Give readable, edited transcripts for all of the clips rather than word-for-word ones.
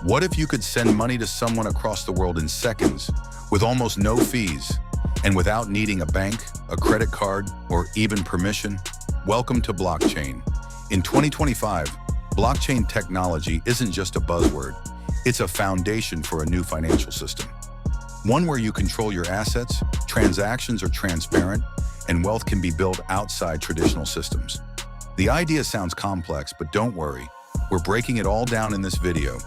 What if you could send money to someone across the world in seconds, with almost no fees, and without needing a bank, a credit card, or even permission? Welcome to blockchain. In 2025, blockchain technology isn't just a buzzword. It's a foundation for a new financial system. One where you control your assets, transactions are transparent, and wealth can be built outside traditional systems. The idea sounds complex, but don't worry. We're breaking it all down in this video.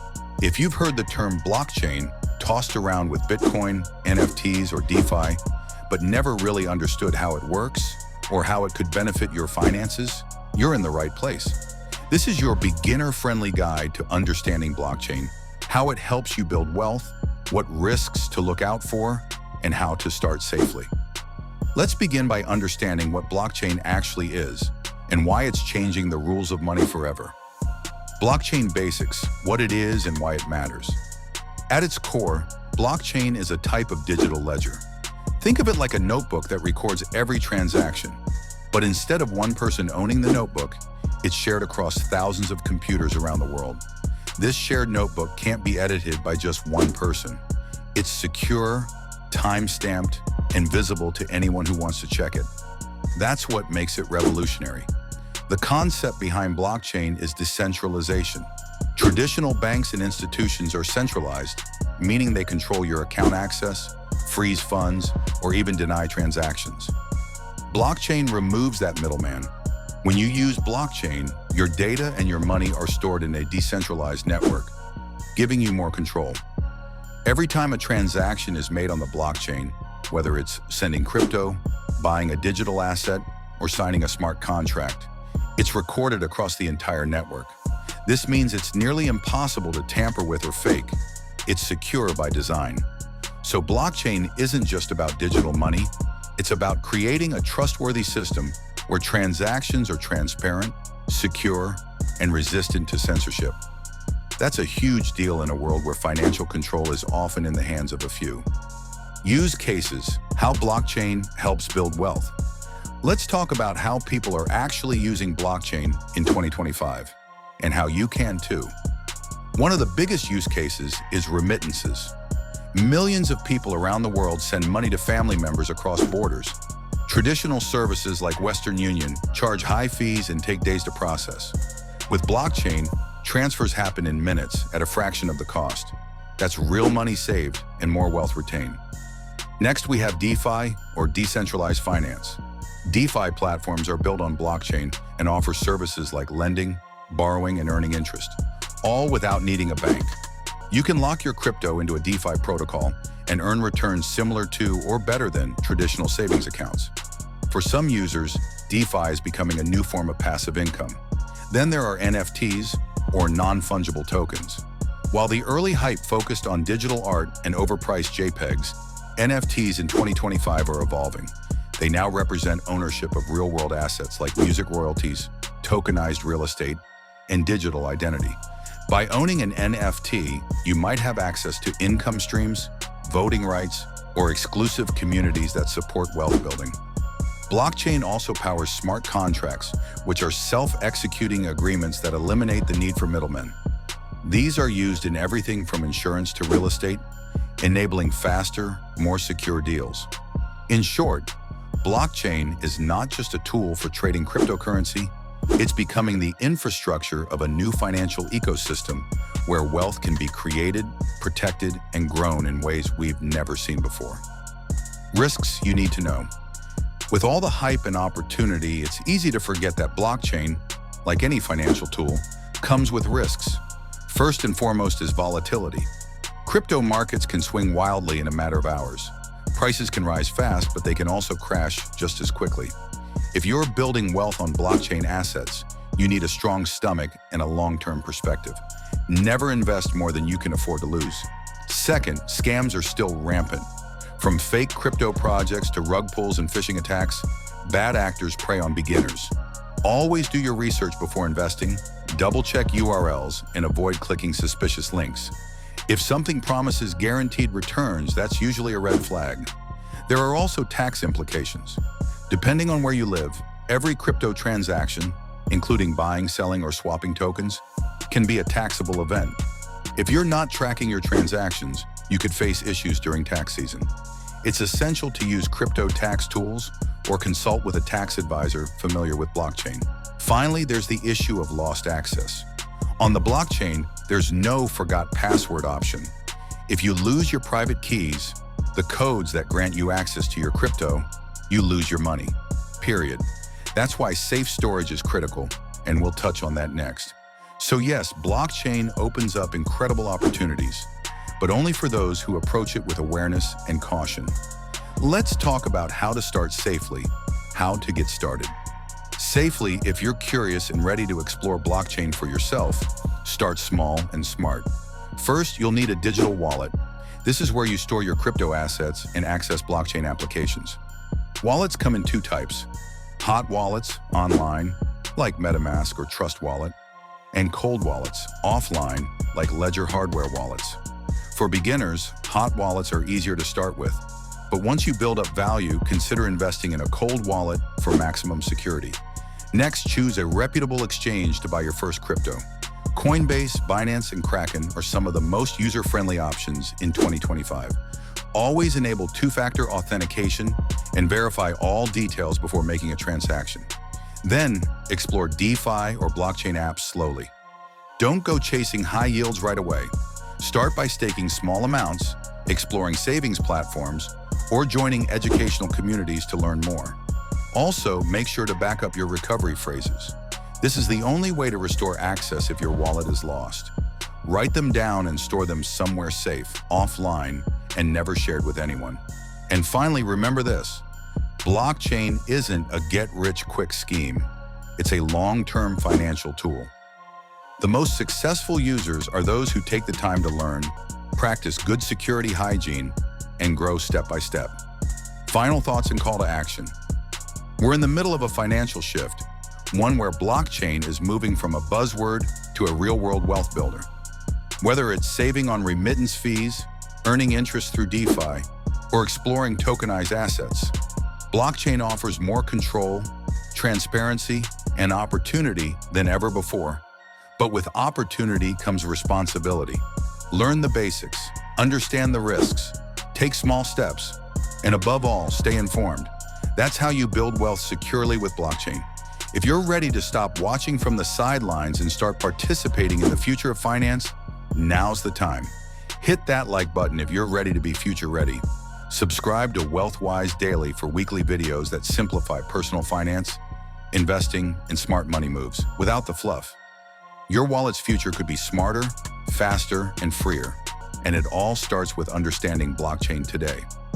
If you've heard the term blockchain tossed around with Bitcoin, NFTs, or DeFi, but never really understood how it works or how it could benefit your finances, you're in the right place. This is your beginner-friendly guide to understanding blockchain, how it helps you build wealth, what risks to look out for, and how to start safely. Let's begin by understanding what blockchain actually is and why it's changing the rules of money forever. Blockchain basics, what it is and why it matters. At its core, blockchain is a type of digital ledger. Think of it like a notebook that records every transaction. But instead of one person owning the notebook, it's shared across thousands of computers around the world. This shared notebook can't be edited by just one person. It's secure, time-stamped, and visible to anyone who wants to check it. That's what makes it revolutionary. The concept behind blockchain is decentralization. Traditional banks and institutions are centralized, meaning they control your account access, freeze funds, or even deny transactions. Blockchain removes that middleman. When you use blockchain, your data and your money are stored in a decentralized network, giving you more control. Every time a transaction is made on the blockchain, whether it's sending crypto, buying a digital asset, or signing a smart contract, it's recorded across the entire network. This means it's nearly impossible to tamper with or fake. It's secure by design. So blockchain isn't just about digital money, it's about creating a trustworthy system where transactions are transparent, secure, and resistant to censorship. That's a huge deal in a world where financial control is often in the hands of a few. Use cases, how blockchain helps build wealth. Let's talk about how people are actually using blockchain in 2025, and how you can too. One of the biggest use cases is remittances. Millions of people around the world send money to family members across borders. Traditional services like Western Union charge high fees and take days to process. With blockchain, transfers happen in minutes at a fraction of the cost. That's real money saved and more wealth retained. Next, we have DeFi, or decentralized finance. DeFi platforms are built on blockchain and offer services like lending, borrowing, and earning interest, all without needing a bank. You can lock your crypto into a DeFi protocol and earn returns similar to or better than traditional savings accounts. For some users, DeFi is becoming a new form of passive income. Then there are NFTs, or non-fungible tokens. While the early hype focused on digital art and overpriced JPEGs, NFTs in 2025 are evolving. They now represent ownership of real-world assets like music royalties, tokenized real estate, and digital identity. By owning an NFT, you might have access to income streams, voting rights, or exclusive communities that support wealth building. Blockchain also powers smart contracts, which are self-executing agreements that eliminate the need for middlemen. These are used in everything from insurance to real estate, enabling faster, more secure deals. In short, blockchain is not just a tool for trading cryptocurrency, it's becoming the infrastructure of a new financial ecosystem where wealth can be created, protected, and grown in ways we've never seen before. Risks you need to know. With all the hype and opportunity, it's easy to forget that blockchain, like any financial tool, comes with risks. First and foremost is volatility. Crypto markets can swing wildly in a matter of hours. Prices can rise fast, but they can also crash just as quickly. If you're building wealth on blockchain assets, you need a strong stomach and a long-term perspective. Never invest more than you can afford to lose. Second, scams are still rampant. From fake crypto projects to rug pulls and phishing attacks, bad actors prey on beginners. Always do your research before investing, double-check URLs, and avoid clicking suspicious links. If something promises guaranteed returns, that's usually a red flag. There are also tax implications. Depending on where you live, every crypto transaction, including buying, selling, or swapping tokens, can be a taxable event. If you're not tracking your transactions, you could face issues during tax season. It's essential to use crypto tax tools or consult with a tax advisor familiar with blockchain. Finally, there's the issue of lost access. On the blockchain, there's no forgot password option. If you lose your private keys, the codes that grant you access to your crypto, you lose your money, period. That's why safe storage is critical, and we'll touch on that next. So yes, blockchain opens up incredible opportunities, but only for those who approach it with awareness and caution. Let's talk about how to start safely, how to get started. Safely, if you're curious and ready to explore blockchain for yourself, start small and smart. First, you'll need a digital wallet. This is where you store your crypto assets and access blockchain applications. Wallets come in two types: hot wallets, online, like MetaMask or Trust Wallet, and cold wallets, offline, like Ledger hardware wallets. For beginners, hot wallets are easier to start with, but once you build up value, consider investing in a cold wallet for maximum security. Next, choose a reputable exchange to buy your first crypto. Coinbase, Binance, and Kraken are some of the most user-friendly options in 2025. Always enable two-factor authentication and verify all details before making a transaction. Then, explore DeFi or blockchain apps slowly. Don't go chasing high yields right away. Start by staking small amounts, exploring savings platforms, or joining educational communities to learn more. Also, make sure to back up your recovery phrases. This is the only way to restore access if your wallet is lost. Write them down and store them somewhere safe, offline, and never shared with anyone. And finally, remember this: blockchain isn't a get-rich-quick scheme. It's a long-term financial tool. The most successful users are those who take the time to learn, practice good security hygiene, and grow step by step. Final thoughts and call to action. We're in the middle of a financial shift, one where blockchain is moving from a buzzword to a real-world wealth builder. Whether it's saving on remittance fees, earning interest through DeFi, or exploring tokenized assets, blockchain offers more control, transparency, and opportunity than ever before. But with opportunity comes responsibility. Learn the basics, understand the risks, take small steps, and above all, stay informed. That's how you build wealth securely with blockchain. If you're ready to stop watching from the sidelines and start participating in the future of finance, now's the time. Hit that like button if you're ready to be future ready. Subscribe to WealthWise Daily for weekly videos that simplify personal finance, investing, and smart money moves without the fluff. Your wallet's future could be smarter, faster, and freer. And it all starts with understanding blockchain today.